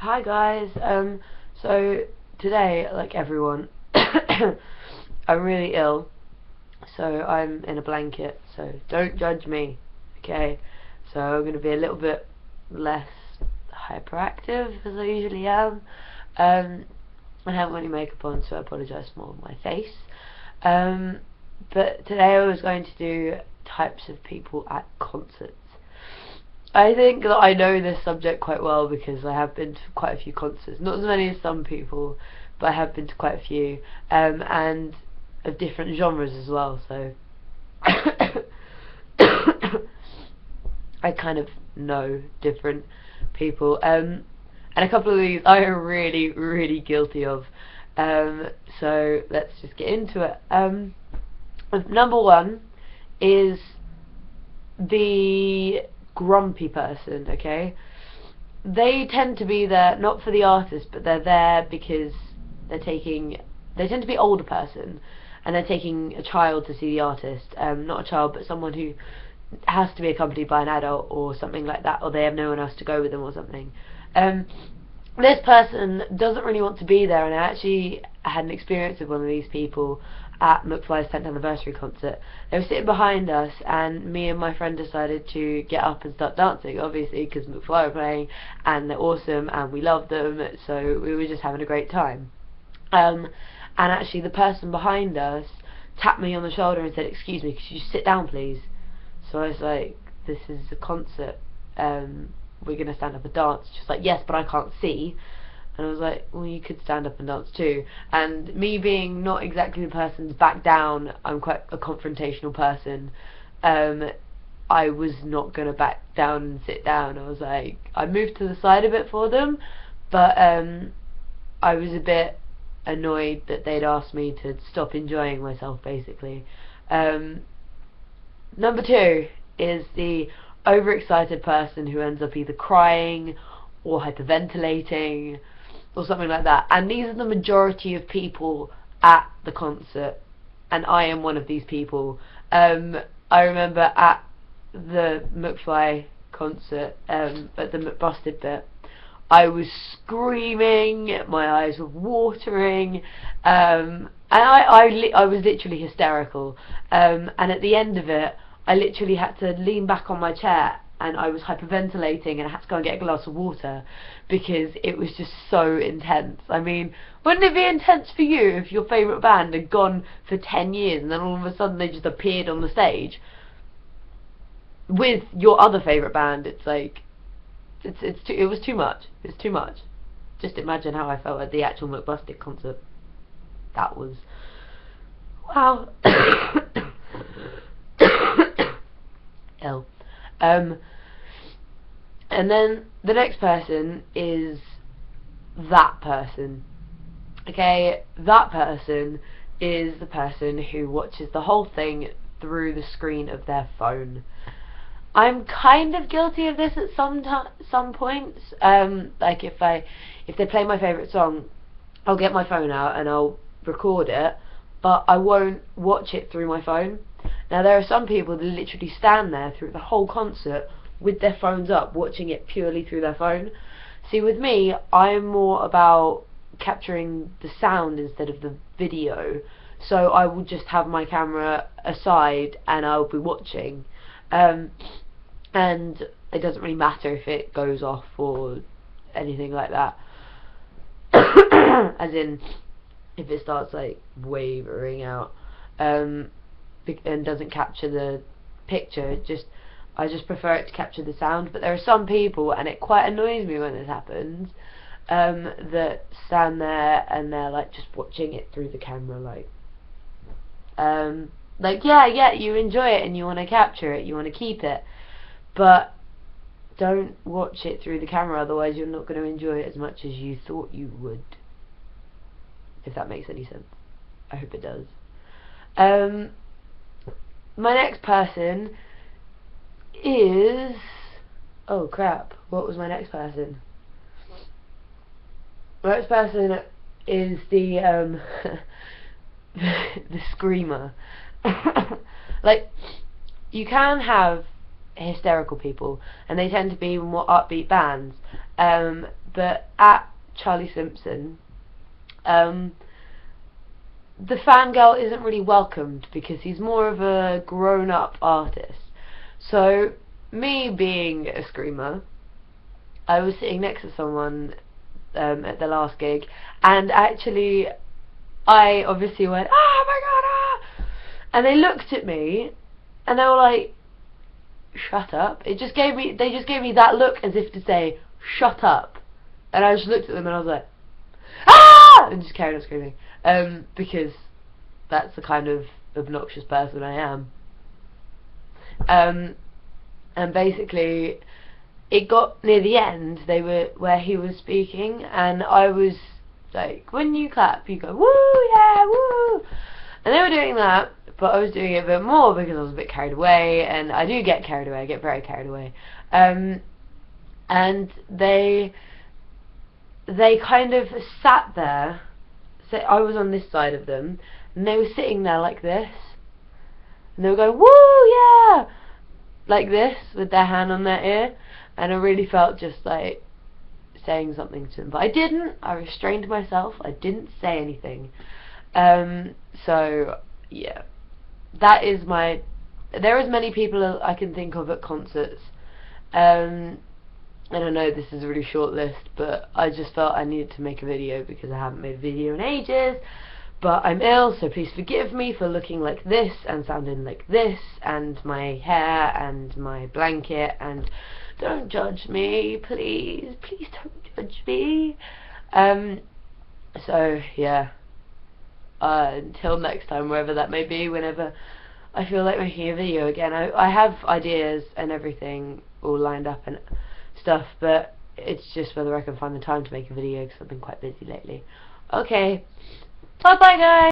Hi guys. So today, like everyone, I'm really ill. So I'm in a blanket. So don't judge me, okay? So I'm gonna be a little bit less hyperactive as I usually am. I haven't got any makeup on, so I apologise for more of my face. Um, but today I was going to do types of people at concerts. I think that I know this subject quite well because I have been to quite a few concerts. Not as many as some people, but I have been to quite a few, and of different genres as well. So I kind of know different people, and a couple of these I am really, really guilty of. So let's just get into it. Number one is the grumpy person, okay? They tend to be there not for the artist, but they're there because they tend to be older person, and they're taking a child to see the artist. Not a child, but someone who has to be accompanied by an adult or something like that, or they have no one else to go with them or something. This person doesn't really want to be there, and I actually had an experience with one of these people at McFly's 10th anniversary concert. They were sitting behind us, and me and my friend decided to get up and start dancing, obviously, because McFly were playing, and they're awesome, and we love them, so we were just having a great time. And actually, the person behind us tapped me on the shoulder and said, "Excuse me, could you sit down, please?" So I was like, "This is a concert. We're going to stand up and dance." She's like, "Yes, but I can't see." And I was like, "Well, you could stand up and dance too." And me being not exactly the person to back down, I'm quite a confrontational person. I was not going to back down and sit down. I was like, I moved to the side a bit for them, but I was a bit annoyed that they'd asked me to stop enjoying myself, basically. Number two is the overexcited person who ends up either crying or hyperventilating or something like that. And these are the majority of people at the concert, and I am one of these people. I remember at the McFly concert, at the McBusted bit, I was screaming, my eyes were watering, and I was literally hysterical. And at the end of it, I literally had to lean back on my chair, and I was hyperventilating, and I had to go and get a glass of water because it was just so intense. I mean, wouldn't it be intense for you if your favourite band had gone for 10 years and then all of a sudden they just appeared on the stage with your other favourite band? It's like, it was too much. It's too much. Just imagine how I felt at the actual McBusted concert. That was, wow. Ill. And then the next person is that person. Okay, that person is the person who watches the whole thing through the screen of their phone. I'm kind of guilty of this at some points. Like if they play my favourite song, I'll get my phone out and I'll record it, but I won't watch it through my phone. Now there are some people that literally stand there through the whole concert with their phones up, watching it purely through their phone. See, with me, I'm more about capturing the sound instead of the video. So I will just have my camera aside and I'll be watching. And it doesn't really matter if it goes off or anything like that. As in, if it starts like wavering out, and doesn't capture the picture, I just prefer it to capture the sound. But there are some people, and it quite annoys me when this happens, that stand there and they're like just watching it through the camera, like yeah, you enjoy it and you want to capture it, you want to keep it, but don't watch it through the camera, otherwise you're not going to enjoy it as much as you thought you would. If that makes any sense. I hope it does. My next person is... oh crap, what was my next person? My next person is the the screamer. Like, you can have hysterical people, and they tend to be more upbeat bands, but at Charlie Simpson, the fangirl isn't really welcomed because he's more of a grown-up artist. So, me being a screamer, I was sitting next to someone at the last gig, and actually, I obviously went, "Oh my god!" Ah! And they looked at me, and they were like, "Shut up!" They just gave me that look as if to say, "Shut up!" And I just looked at them, and I was like, "Ah!" and just carried on screaming, because that's the kind of obnoxious person I am. And basically, it got near the end, where he was speaking, and I was like, when you clap, you go, "Woo, yeah, woo!" And they were doing that, but I was doing it a bit more because I was a bit carried away, and I do get carried away, I get very carried away. And they kind of sat there, so I was on this side of them, and they were sitting there like this, and they were going, "Woo, yeah!" like this, with their hand on their ear, and I really felt just like saying something to them, but I didn't. I restrained myself. I didn't say anything. So yeah, that is my. There is many people I can think of at concerts, and I know this is a really short list, but I just felt I needed to make a video because I haven't made a video in ages. But I'm ill, so please forgive me for looking like this and sounding like this, and my hair and my blanket, and don't judge me, please. Please don't judge me. So, yeah. Until next time, wherever that may be, whenever I feel like making a video again. I have ideas and everything all lined up and stuff, but it's just whether I can find the time to make a video because I've been quite busy lately. Okay. Bye bye, guys.